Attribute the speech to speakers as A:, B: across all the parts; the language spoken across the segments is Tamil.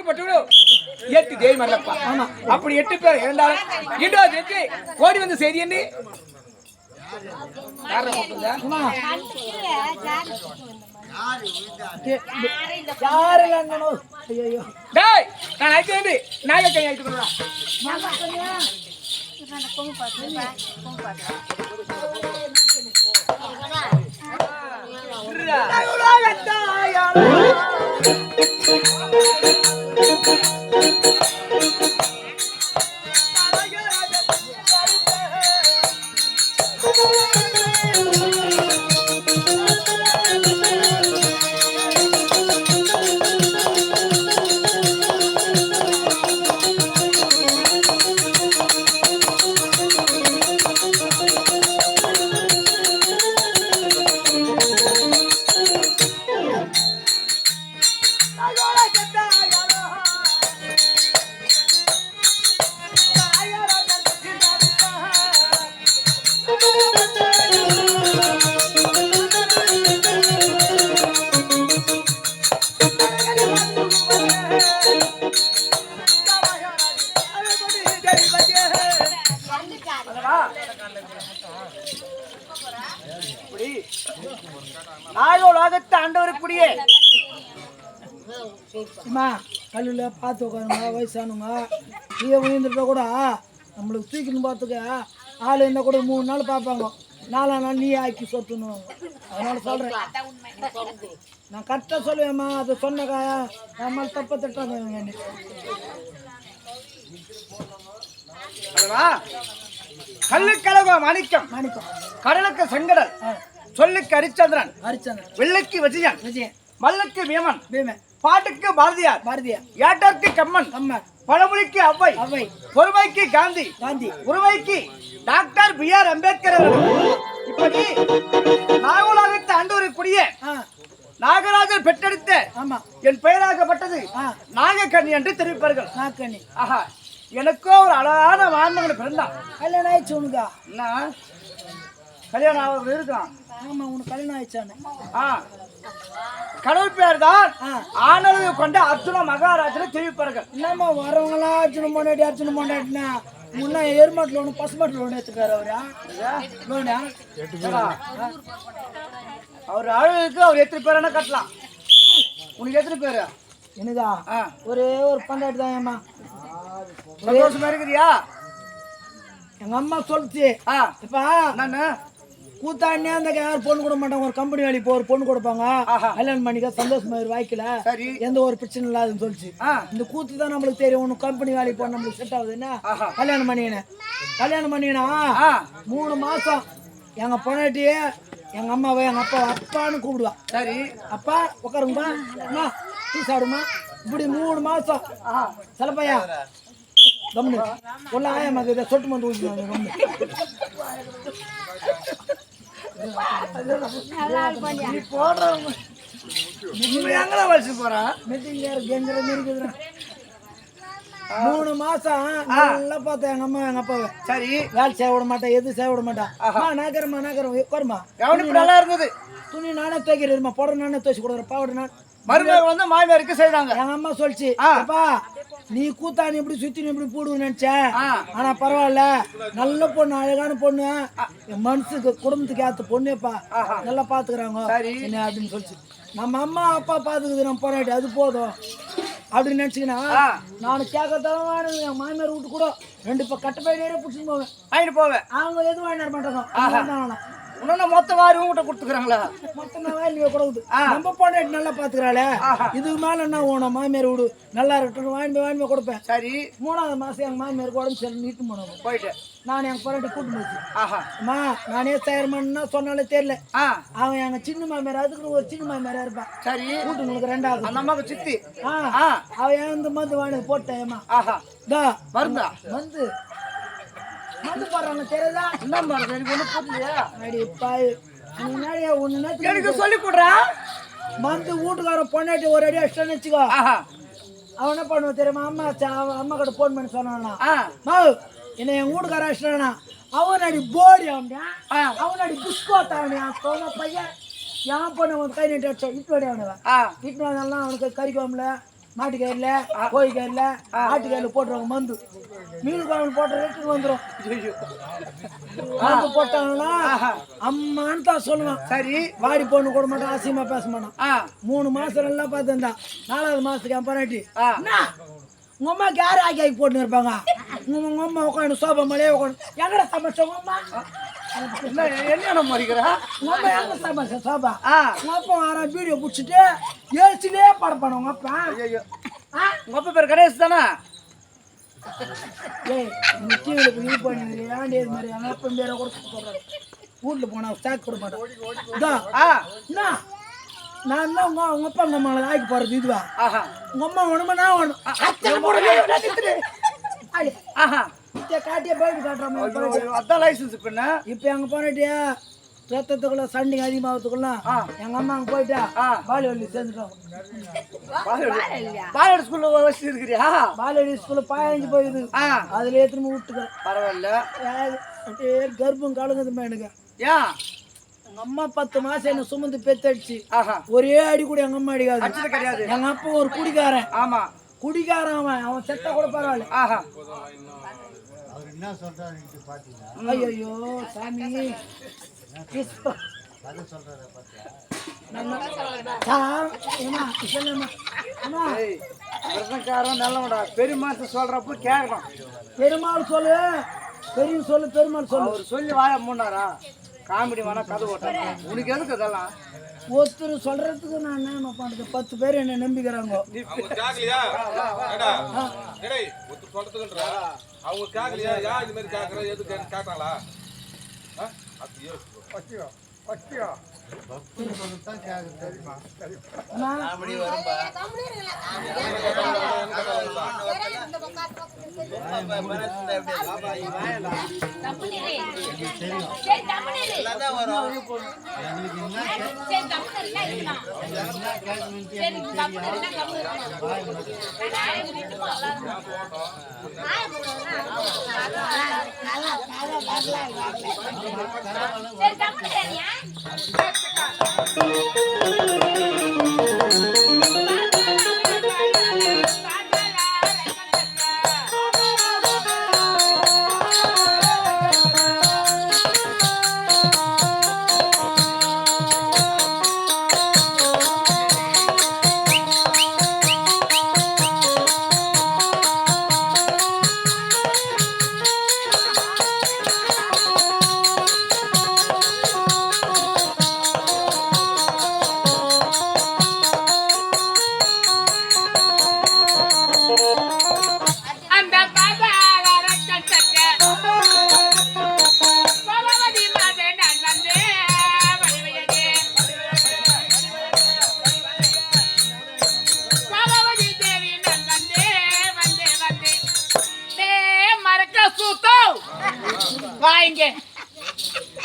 A: பட்டுவிடும் 8 தேவி மரலப்பா. ஆமா, அப்படி 8 பேர் இருந்தாலும் இண்டோ வெற்றி ஓடி வந்த செய்தி என்ன நான் ஆயிட்டு நாயக்கை ஆயிட்டு ஆண்டவருக்குரிய கல்லுல பார்த்து உட்காருங்க. வயசானுங்க கீழே விழுந்துட்டா கூட நம்மளுக்கு தூக்கின்னு பார்த்துக்க ஆள் என்ன கூட 3 நாள் பார்ப்பாங்க, 4ஆம் நாள் நீ ஆக்கி சொத்துணும். அதனால சொல்றேன், நான் கரெக்டாக சொல்லுவேம்மா. அது சொன்னக்கா நம்ம தப்ப திட்டாங்க. கல்லுக்கழகோ மாணிக்கம், கடலுக்கு செங்கடல், சொல்லுக்கு ஹரிச்சந்திரன், வெள்ளைக்கு விஜயன், மல்லுக்கு பீமன், பாட்டுக்கு பாரதியார், ஏட்டருக்கு கம்மன், பழமொழிக்கு அவ்வை, பொறுமைக்கு காந்தி, உருவைக்கு டாக்டர் B.R. அம்பேத்கர். இப்படி நாகலாகத்தை ஆண்டவருக்குரிய நாகராஜர் பெற்றெடுத்த என் பெயராகப்பட்டது நாகக்கண்ணி என்று தெரிவிப்பார்கள். நாகக்கண்ணி. ஆஹா, எனக்கோ ஒரு அழகான மாமகன் பிறந்தான். கல்யாணம் ஆயிடுச்சு உனக்கா? என்ன கல்யாணம் ஆக இருக்கான்? ஆமா, உனக்கு கல்யாணம் ஆயிடுச்சானு கடவுள் பேர் தான் ஆனளவு கொண்ட அர்ஜுன மகாராஜர் தெரிவிப்பார்கள். என்னம்மா வரவங்களாம் அர்ஜுன மொண்டாட்டினா முன்னா எருமாட்டில் ஒன்று பசுமாட்டில் ஒன்று எடுத்துக்காரு அவரா லோனா? அவர் அழகுக்கு அவர் எத்தனை பேரானா கட்டலாம். உனக்கு எத்தனை பேரு? எனதா ஒரே ஒரு 12 தான். ஏம்மா சந்தோஷமா இருக்குதியா? எங்க அம்மா சொல்லிச்சு, இப்ப நானு கூத்தாடினே அந்த யாரும் பொண்ணு கொடுக்க மாட்டாங்க. ஒரு கம்பெனி வேலைக்கு போ, ஒரு பொண்ணு கொடுப்பாங்க, கல்யாணம் பண்ணிக்க சந்தோஷமா வாய்க்கல, எந்த ஒரு பிரச்சனை இல்லாதுன்னு சொல்லிச்சு. இந்த கூத்து தான் நம்மளுக்கு தெரியும். ஒன்று கம்பெனி வேலைக்கு போன நம்மளுக்கு செட் ஆகுது. என்ன கல்யாணம் பண்ணினா 3 மாசம் எங்க பொண்ணாட்டியே எங்க அம்மாவை எங்க அப்பா அப்பான்னு கூப்பிடுவா. சரி அப்பா உட்காருங்கப்பா, அம்மா டீ சாப்பிடுமா, இப்படி 3 மாசம் சிலப்பையா கம்னு உள்ள ஆயமாக இதை சொட்டு வந்து ஊற்றினாங்க. நீ போடுறவங்க எங்கடா வச்சு போறான்? 3 மாசம் நல்லா பார்த்தேன் எங்க அம்மா எங்க அப்பாவை. சரி வேலை செய்ய விட மாட்டேன், எது செய்ய விட மாட்டான். நாகரமா உட்காருமா, நல்லா இருந்தது. துணி நானே துவைக்கிறேன், புடவை நானே துவைச்சு கொடுக்குறேன், பாவடை நான் மருமகள் வந்து மாமியாருக்கு செய்தாங்க. எங்க அம்மா சொல்லிச்சு, அப்பா நீ கூத்தாணி இப்படி சுத்தி இப்படி போடுவேன்னு நினைச்சேன், ஆனா பரவாயில்ல, நல்ல பொண்ணு, அழகான பொண்ணு, என் மனசுக்கு குடும்பத்துக்கு ஏத்த பொண்ணுப்பா, நல்லா பாத்துக்கிறாங்க என்ன அப்படின்னு சொல்லிச்சு. நம்ம அம்மா அப்பா பாத்துக்குது, நம்ம போராட்டி அது போதும் அப்படின்னு நினைச்சுக்கினா நானும் கேட்கத்தான் என் மாமியார் வீட்டு கூட 2 கட்ட பையனே பிடிச்சின்னு போவேன், வாங்கிட்டு போவேன். அவங்க எதுவும் வாங்கிட்டு மாட்டாங்க. இன்னும் மொத்த வாரி உங்ககிட்ட கொடுத்துக்கிறாங்களா? மொத்த வாரி கொடுக்குது. நம்ம பொண்ணாட்டி நல்லா பாத்துக்கிறாளே, இதுக்கு மேல என்ன ஓணும்? மாமியார் வீடு நல்லா இருக்கட்டும், வாங்கி கொடுப்பேன். சரி 3ஆவது மாசம் எங்க மாமியாருக்கு உடம்பு சரி நீட்டு போனோம், போயிட்டு நான் எங்க பொண்ணாட்டி கூட்டு போச்சு. அம்மா நானே தயார்மானா சொன்னாலே தெரியல, அவன் எங்க சின்ன மாமியார், அதுக்கு ஒரு சின்ன மாமியாரா இருப்பான். சரி கூட்டுங்களுக்கு 2ஆவது அந்த அம்மாவுக்கு சித்தி. அவன் இந்த மருந்து வாங்கி போட்டேன். மருந்தா வந்து மந்து போடுறாங்க தெரியுதா? என்ன மருந்து? எனக்கு ஒண்ணு புரியலையா? அடி பாய், எனக்கு சொல்லி கொடுறா. மந்து வீட்டுக்காரன் பொண்ணாட்டி ஒரு அடி அடிச்சான்னு வச்சுக்கோ, அவன் என்ன பண்ணுவான் தெரியுமா? அம்மா கிட்ட போன் பண்ணி சொன்னானா, என்ன என் வீட்டுக்காரன் அடிச்சானா, அவன் அடி போடி அவனியா, அவன் அடி புஷ்கோத்த அவனியா, சொன்ன பையன் என் பொண்ணு அவன் கை நீட்டி அடிச்சா இட்டு வடி அவனுவா. இட்டு வந்தாலும் அவனுக்கு கறிக்குவாமல மாட்டுக்கயிறுல கோழிக்கயிறுல ஆட்டுக்கயிறுல போட்டுருவாங்க மந்து மீன் குழம்பு போட்ட ரேட்டுக்கு வந்துடும் மந்து போட்டாங்கன்னா அம்மான்னு தான் சொல்லுவான் சரி வாடி பொண்ணு கூட மாட்டான் அசியமா பேச மாட்டான் 3 மாசம் எல்லாம் பார்த்துருந்தா 4வது மாசத்துக்கு என் பராட்டி உங்க அம்மாக்கு யாரு ஆக்கி போட்டுன்னு இருப்பாங்க உங்க அம்மா உட்காந்து சோபா மலையே உட்காந்து எங்கடா சமைச்ச உங்க அம்மா என்ன மறிக்கிறா உங்க அம்மா எங்க சமைச்ச சோபா உங்க அப்பா வர வீடியோ பிடிச்சிட்டு ஏசிலே படப்பான உங்க அப்பா உங்க அப்பா பேர் கணேஷ் தானே ஏய் டிவியில போய் இது பண்ணி ஏன்டி இது மாதிரி எங்க அப்பா பேரை கூட சொல்றாரு வீட்டுல போனா ஸ்டாக் கொடுக்க மாட்டேன் நான் தான் உங்க அப்பா உங்க அம்மா ஆக்கி போறது இதுவா உங்க அம்மா ஒண்ணுமா நான் ஒண்ணு காட்டிய போயிட்டு காட்டுறோம் அதான் லைசன்ஸ் பண்ண இப்ப எங்க போனாட்டியா ரத்தத்துக்குள்ள சண்டிங்க அதிகமாகத்துக்குள்ள எங்க அம்மா அங்க போயிட்டா பாலிவல்லி சேர்ந்துட்டோம் பாலிவடி ஸ்கூல்ல வச்சு இருக்கிறியா பாலிவடி ஸ்கூல்ல 15 போயிடுது அதுல ஏத்துமே விட்டுக்கிறேன் பரவாயில்ல கர்ப்பம் கலங்குதுமா எனக்கு ஏன் எங்க அம்மா 10 மாசம் என்ன சுமந்து பெத்தடிச்சு ஒரே அடி கூட எங்க அம்மா அடிக்காது கிடையாது எங்க அப்பா ஒரு குடிகாரன் ஆமா குடிகாரன் அவன் செத்த கூட பரவாயில்ல அவர் என்ன சொல்றாரு ஐயோ சாமி பெருமாள் சொல்றப்ப கேட்கணும் பெருமாள் சொல்லு பெரிய சொல்லு பெருமாள் சொல்லு அவர் சொல்லி வாய மூணாரா காமெடி வேணா கதை ஓட்டாங்க உனக்கு எதுக்கு அதெல்லாம் ஒருத்தர் சொல்றதுக்கு நான் என்ன பண்றது 10 பேர் என்ன நம்பிக்கிறாங்க அவங்க கேட்கலையா யா இந்த மாதிரி கேட்கற எதுக்கு கேட்டாங்களா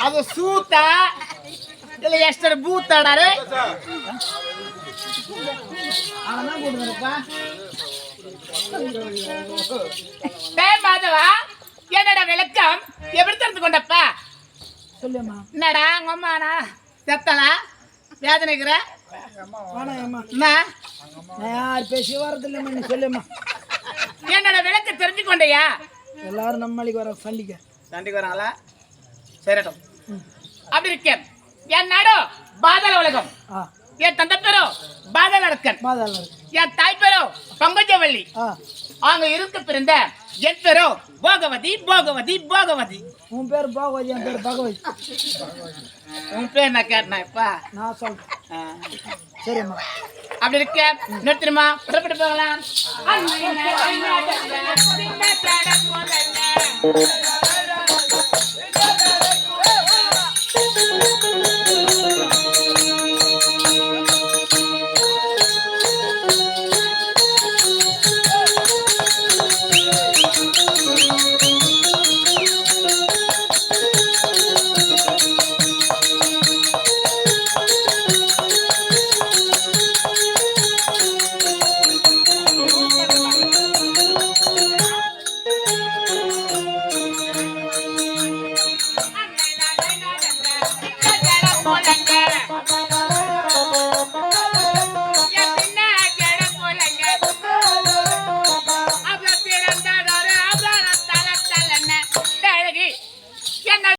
A: ಅದು ಸೂತ ಇಲ್ಲ ಎಷ್ಟರ ಬೂತಾಡಾರೆ மாதவா என்னடா விளக்கம் எப்படி தெரிந்து கொண்டப்பா சொல்லுமா என்னடா உங்க அம்மானா செத்தலா வேதனைக்கிற யார் பேசி வரதில்லைம்மா நீ சொல்லுமா என்னடா விளக்க தெரிஞ்சு கொண்டையா எல்லாரும் நம்மளுக்கு வர சண்டிக்கு வராங்களா சரிட்டும் அப்படி இருக்கேன் என் நாடோ பாதாள உலகம் என் தந்தை பேரோ பாதாள அரக்கன் என் தாய் பேரோ பங்கஜவள்ளி அவங்க இருக்க பிறந்த என் பேரோ போகவதி போகவதி போகவதி உன் பேர் போகவதி என் பேர் பகவதி உன் பேர் நான் கேட்டேன் இப்ப நான் சொல்றேன் சரிம்மா அப்படி இருக்க நிறுத்திடுமா புறப்பட்டு போகலாம்